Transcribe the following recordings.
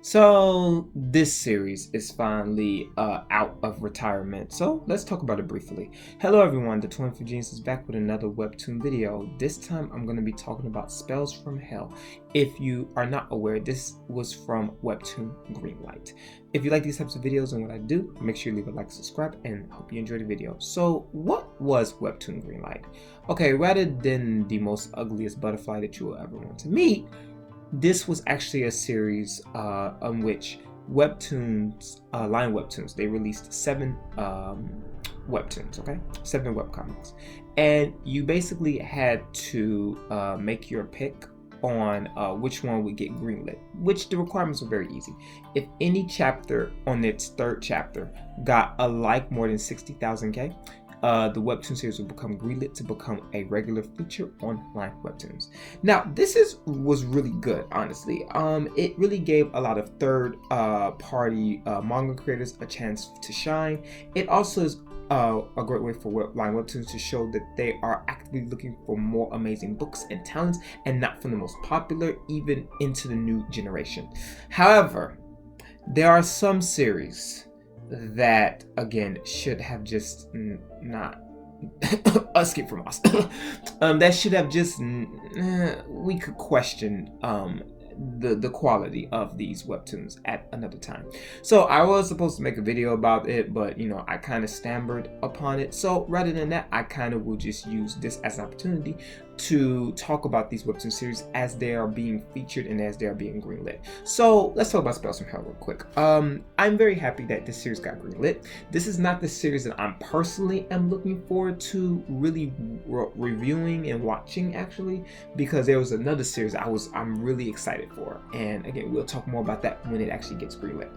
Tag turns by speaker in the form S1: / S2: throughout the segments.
S1: So this series is finally out of retirement, so let's talk about it briefly. Hello everyone, the Twin for Genius is back with another Webtoon video. This time I'm going to be talking about Spells from Hell. If you are not aware, this was from Webtoon Greenlight. If you like these types of videos and what I do, make sure you leave a like, subscribe, and hope you enjoy the video. So what was Webtoon Greenlight? Okay, rather than the most ugliest butterfly that you will ever want to meet, this was actually a series on which Webtoons, Line Webtoons, they released seven webtoons, okay? 7 webcomics. And you basically had to make your pick on which one would get greenlit, which the requirements were very easy. If any chapter on its third chapter got a like more than 60,000K, the Webtoon series will become greenlit to become a regular feature on Line Webtoons. Now, was really good, honestly. It really gave a lot of third party manga creators a chance to shine. It also is a great way for Line Webtoons to show that they are actively looking for more amazing books and talents, and not from the most popular, even into the new generation. However, there are some series that again should have just not escape from us. That should have just we could question the quality of these webtoons at another time. So I was supposed to make a video about it, but I kind of stammered upon it. So rather than that, I kind of will just use this as an opportunity to talk about these webtoon series as they are being featured and as they are being greenlit. So let's talk about Spells from Hell real quick. I'm very happy that this series got greenlit. This is not the series that I'm personally am looking forward to really reviewing and watching, actually, because there was another series I'm really excited for, and again, we'll talk more about that when it actually gets greenlit.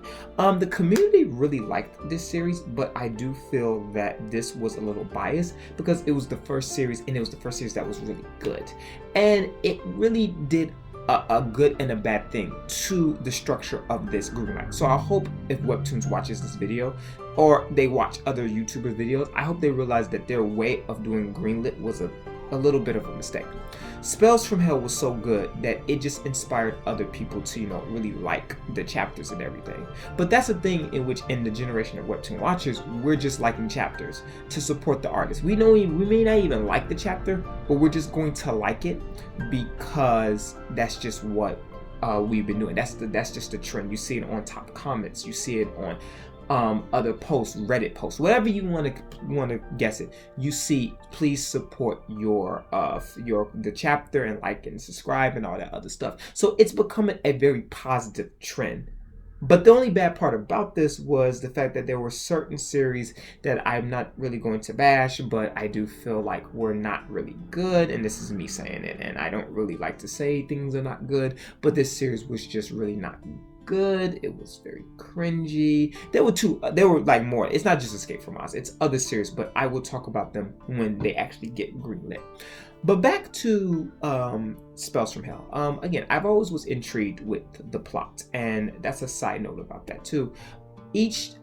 S1: The community really liked this series, but I do feel that this was a little biased because it was the first series, and it was the first series that was really good, and it really did a good and a bad thing to the structure of this greenlight. So I hope if Webtoons watches this video, or they watch other YouTuber videos, I hope they realize that their way of doing greenlit was a little bit of a mistake. Spells from Hell was so good that it just inspired other people to really like the chapters and everything. But that's the thing in which, in the generation of Webtoon watchers, we're just liking chapters to support the artist. We may not even like the chapter, but we're just going to like it because that's just what we've been doing. That's just the trend. You see it on top comments, you see it on other posts, Reddit posts, whatever you want to guess it. You see, please support the chapter and like and subscribe and all that other stuff. So it's becoming a very positive trend. But the only bad part about this was the fact that there were certain series that I'm not really going to bash, but I do feel like were not really good, and this is me saying it, and I don't really like to say things are not good, but this series was just really not good. It was very cringy. There were like more. It's not just Escape from Oz, it's other series, but I will talk about them when they actually get greenlit. But back to Spells from Hell. Again, I've always was intrigued with the plot, and that's a side note about that too. Each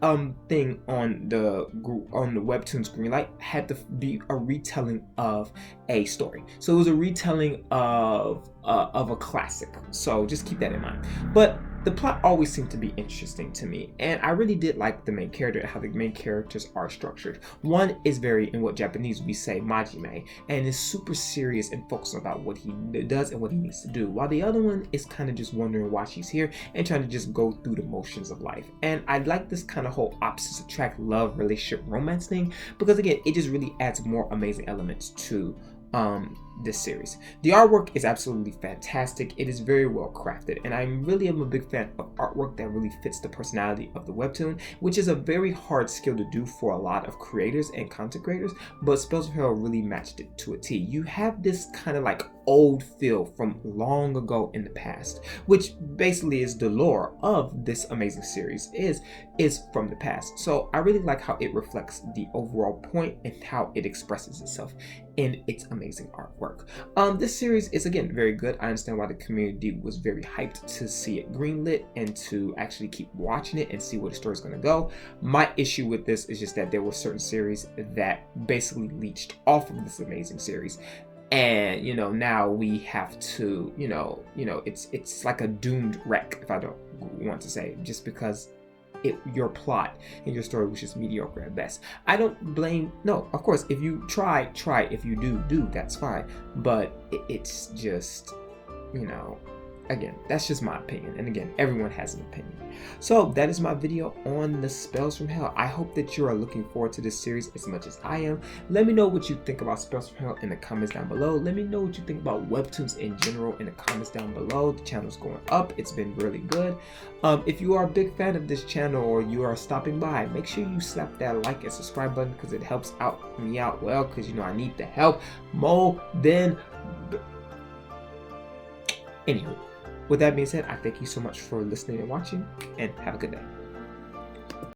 S1: thing on the Webtoons Greenlight had to be a retelling of a story. So it was a retelling of a classic. So just keep that in mind. But the plot always seemed to be interesting to me, and I really did like the main character and how the main characters are structured. One is very, in what Japanese we say, majime, and is super serious and focused about what he does and what he needs to do, while the other one is kind of just wondering why she's here and trying to just go through the motions of life. And I like this kind of whole opposites attract love, relationship, romance thing, because again, it just really adds more amazing elements to this series. The artwork is absolutely fantastic. It is very well crafted, and I really am a big fan of artwork that really fits the personality of the webtoon, which is a very hard skill to do for a lot of creators and content creators, but Spells of Hell really matched it to a T. You have this kind of like old feel from long ago in the past, which basically is the lore of this amazing series is from the past. So I really like how it reflects the overall point and how it expresses itself in its amazing artwork. This series is again very good. I understand why the community was very hyped to see it greenlit and to actually keep watching it and see where the story is going to go. My issue with this is just that there were certain series that basically leached off of this amazing series. and now we have to it's like a doomed wreck, if I don't want to say, just because your plot and your story was just mediocre at best. I don't blame, no, of course, if you try, if you do, that's fine, but it's just, again, that's just my opinion, and again, everyone has an opinion. So that is my video on the Spells from Hell. I hope that you are looking forward to this series as much as I am. Let me know what you think about Spells from Hell in the comments down below. Let me know what you think about webtoons in general in the comments down below. The channel's going up, it's been really good. If you are a big fan of this channel, or you are stopping by, make sure you slap that like and subscribe button, because it helps me out, well, because I need the help more than anywho. With that being said, I thank you so much for listening and watching, and have a good day.